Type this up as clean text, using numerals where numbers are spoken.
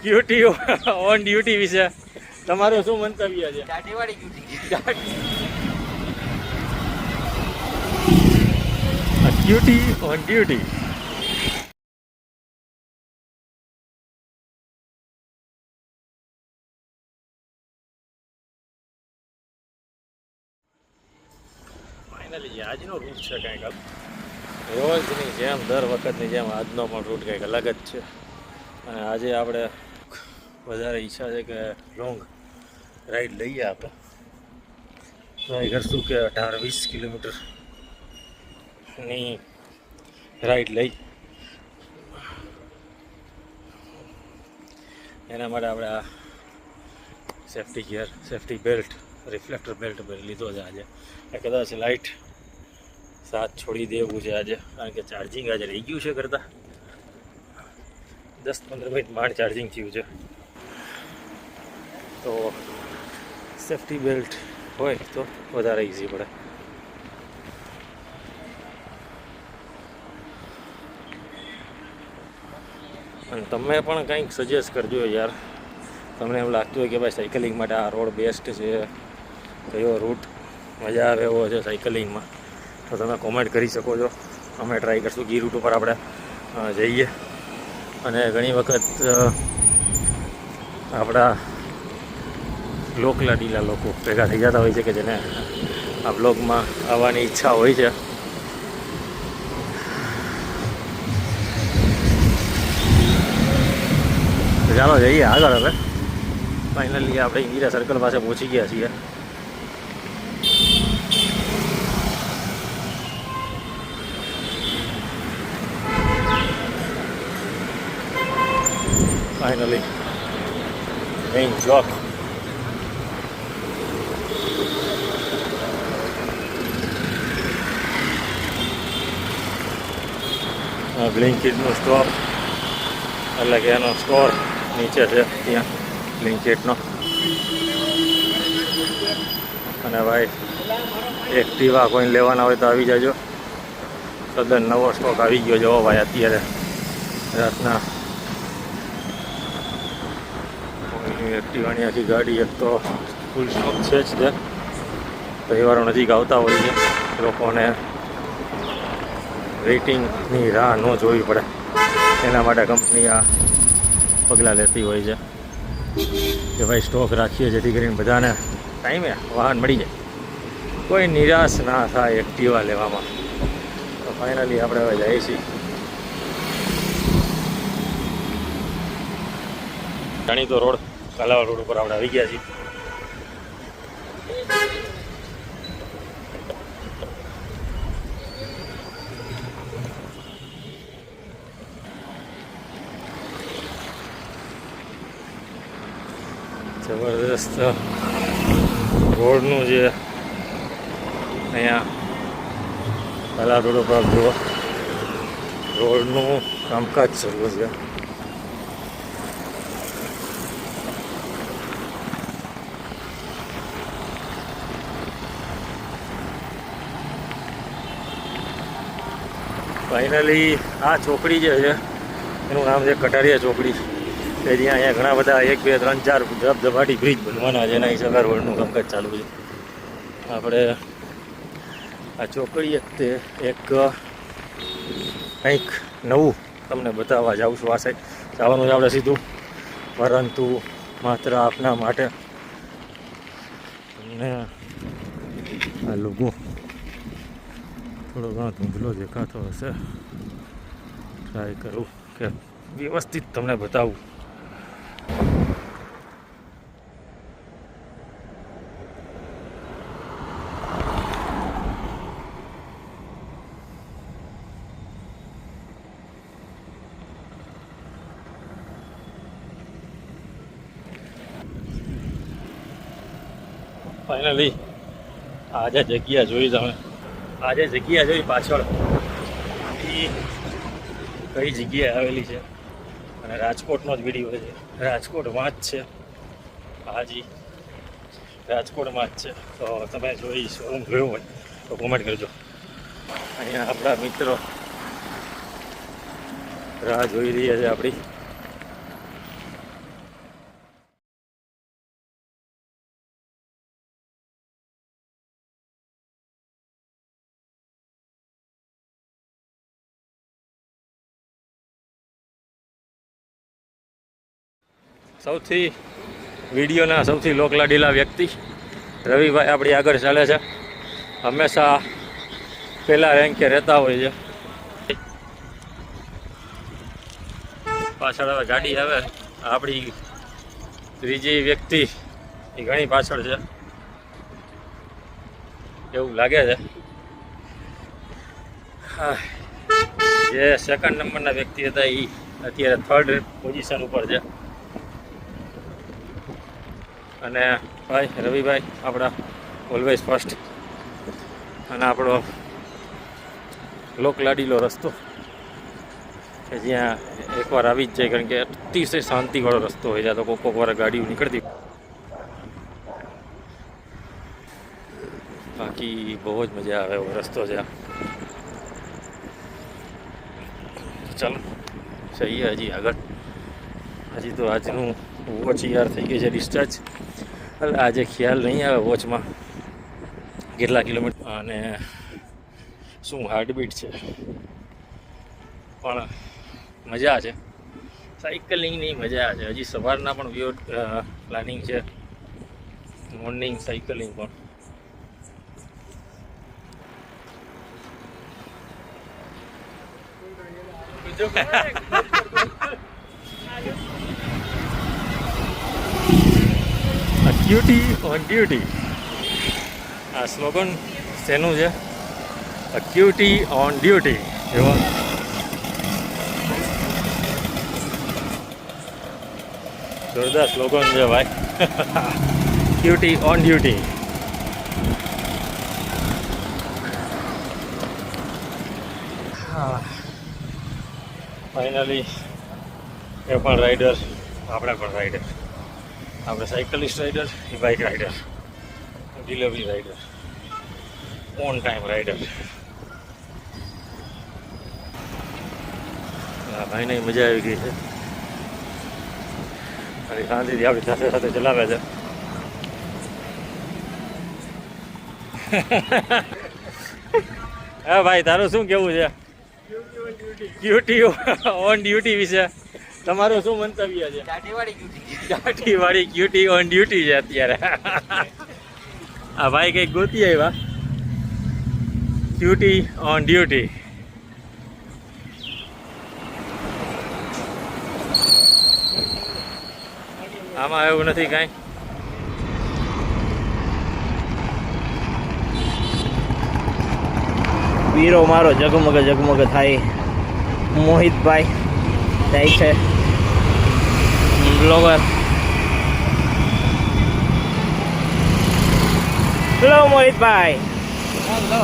Cutie on duty વિશે તમારું શું મંતવ્ય છે? Cutie on duty. ફાઇનલી આજનો રૂટ છે કંઈક રોજની જેમ, દર વખતની જેમ આજનો પણ રૂટ કંઈક અલગ જ છે. અને આજે આપણે વધારે ઈચ્છા છે કે લોંગ રાઈડ લઈએ. આપણે ટ્રાય કરશું કે 18-20 કિલોમીટરની રાઈડ લઈ. એના માટે આપણે આ safety gear, safety belt, reflector belt લીધો છે આજે. કદાચ લાઇટ સાથ છોડી દેવું છે આજે, કારણ કે ચાર્જિંગ આજે રહી ગયું છે કરતાં 10-15 મિનિટ માંડ ચાર્જિંગ થયું છે. તો સેફ્ટી બેલ્ટ હોય તો વધારે ઇઝી પડે. અને તમે પણ કંઈક સજેસ્ટ કરજો યાર. તમને એમ લાગતું હોય કે ભાઈ સાયકલિંગ માટે આ રોડ બેસ્ટ છે, કયો રૂટ મજા આવે એવો છે સાયકલિંગમાં, તો તમે કોમેન્ટ કરી શકો છો. અમે ટ્રાય કરશું ગી રૂટ ઉપર આપણે જઈએ. અને ઘણી વખત આપણા લોકલા ડીલા લોકો ભેગા થઈ જતા હોય છે કે જેને આ બ્લોગમાં આવવાની ઈચ્છા હોય છે. ચાલો જઈએ આગળ. હવે ફાઇનલી આપણે ઇન્દિરા સર્કલ પાસે પહોંચી ગયા છીએ. ફાઇનલી મેઇન ચોક. બ્લિંકિટનું સ્ટોર, એટલે કે એનો સ્ટોર નીચે છે ત્યાં બ્લિંકિટનો. અને ભાઈ એક્ટિવા કોઈને લેવાના હોય તો આવી જાજો. તદ્દન નવો સ્ટોક આવી ગયો છે ભાઈ અત્યારે રાતના. એક્ટિવાની આખી ગાડી એક તો ફૂલ સ્ટોક છે જ. તે તહેવારો નજીક આવતા હોય છે, લોકોને વેઇટિંગની રાહ ન જોવી પડે એના માટે કંપની આ પગલાં લેતી હોય છે કે ભાઈ સ્ટોક રાખીએ જેથી કરીને બધાને ટાઈમે વાહન મળી જાય, કોઈ નિરાશ ના થાય એક્ટિવા લેવામાં. તો ફાઇનલી આપણે હવે જઈએ છીએ જાણીતો રોડ, કાલાવાડ રોડ ઉપર આપણે આવી ગયા છીએ. જબરદસ્ત રોડનું જે અહીંયા કાલાવાડ રોડ ઉપર જુઓ, રોડનું કામકાજ શરૂ છે. ફાઇનલી આ ચોકડી જે છે એનું નામ છે કટારિયા ચોકડી, કે જ્યાં અહીંયા ઘણા બધા 1, 2, 3, 4 ધબધબાટી બ્રિજ બનવાના છે. એના હિસાબે રોડનું કામકાજ ચાલુ છે. આપણે આ ચોકડીએ તે એક કંઈક નવું તમને બતાવવા જાઉં છું. આ સાઈડ જવાનું છે આપણે સીધું, પરંતુ માત્ર આપના માટે તમને આ લોકો થોડો ઘણો ધૂંધલો દેખાતો હશે. ટ્રાય કરું કે વ્યવસ્થિત તમને બતાવું. ફાઇનલી આજે જગ્યા જોઈ તમે, આજે જગ્યા જોઈ પાછળ કઈ જગ્યાએ આવેલી છે. અને રાજકોટનો જ વિડીયો છે, રાજકોટમાં જ છે. હાજી રાજકોટમાં જ છે. તો તમે જોઈ શોરૂમ જોયું હોય તો કોમેન્ટ કરજો. અહીંયા આપણા મિત્રો રાહ જોઈ રહ્યા છે આપણી. સૌથી વિડીયોના સૌથી લોકલાડીલા વ્યક્તિ રવિભાઈ આપણી આગળ ચાલે છે. હંમેશા પહેલા રેન્કે રહેતા હોય છે. પાછળ હવે ગાડી આવે. આપણી ત્રીજી વ્યક્તિ એ ઘણી પાછળ છે એવું લાગે છે. જે સેકન્ડ નંબરના વ્યક્તિ હતા એ અત્યારે થર્ડ પોઝિશન ઉપર છે. અને ભાઈ રવિભાઈ આપણા ઓલવેઝ ફર્સ્ટ. અને આપણો લોકલાડીલો રસ્તો કે જ્યાં એકવાર આવી જ જાય, કારણ કે અતિશય શાંતિવાળો રસ્તો હોય. જ્યાં તો કોક વાર ગાડીઓ નીકળતી. બાકી બહુ જ મજા આવે એવો રસ્તો છે. ચાલો જઈએ હજી આગળ. હજી તો આજનું વોચ યાર થઈ ગઈ છે ડિસ્ચાર્જ. એટલે આજે ખ્યાલ નહીં આવે વોચમાં કેટલા કિલોમીટર અને શું હાર્ટબીટ છે, પણ મજા છે. સાયકલિંગની મજા છે. હજી સવારના પણ પ્લાનિંગ છે, મોર્નિંગ સાયકલિંગ પણ. Cutie on duty. આ સ્લોગન શેનું છે? Cutie on duty. એવો જોરદાર સ્લોગન છે ભાઈ. Cutie on duty. ફાઇનલી એ પણ રાઈડર, આપણે પણ રાઈડર. આપણે cyclist rider, A bike rider, delivery rider, on time rider. ભાઈને મજા આવી ગઈ છે. અને શાંતિથી આપણી સાથે સાથે ચલાવે છે. હા ભાઈ, તારું શું કેવું છે ક્યુટી ઓન ડ્યુટી વિશે? તમારું શું મંતવ્ય છે? દાઢીવાળી ક્યુટી ઓન ડ્યુટી છે અત્યારે. આ ભાઈ કંઈક ગોતી આવ્યા. Cutie on duty. આમાં એવું નથી કાંઈ. વીરો મારો જગમગ જગમગ થાય. મોહિતભાઈ જાય છે બ્લોગર. હેલો મોહિતભાઈ. હેલો.